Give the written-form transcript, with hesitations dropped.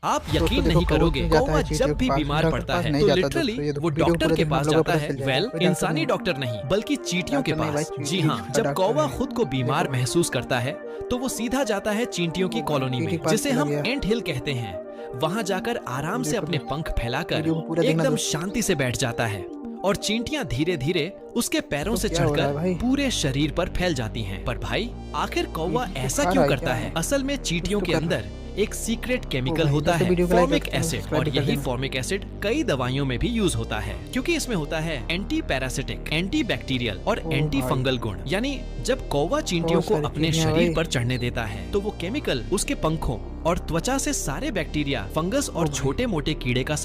आप यकीन नहीं करोगे, कौवा जब भी बीमार पड़ता है तो लिटरली वो डॉक्टर के पास जाता है। वेल, इंसानी डॉक्टर नहीं बल्कि चींटियों के पास। जी हाँ, जब कौवा खुद को बीमार महसूस करता है तो वो सीधा जाता है चींटियों की कॉलोनी में, जिसे हम एंट हिल कहते हैं। वहाँ जाकर आराम से अपने पंख फैलाकर एकदम शांति से बैठ जाता है और चींटियां धीरे धीरे उसके पैरों से चढ़कर पूरे शरीर पर फैल जाती हैं। पर भाई, आखिर कौवा ऐसा क्यों करता है? असल में चींटियों के अंदर एक सीक्रेट केमिकल होता है, फॉर्मिक एसिड, और यही फॉर्मिक एसिड कई दवाइयों में भी यूज होता है, क्योंकि इसमें होता है एंटी पैरासिटिक, एंटी बैक्टीरियल और एंटी फंगल गुण। यानी जब कौवा चींटियों को अपने शरीर पर चढ़ने देता है तो वो केमिकल उसके पंखों और त्वचा से सारे बैक्टीरिया, फंगस और छोटे मोटे कीड़े का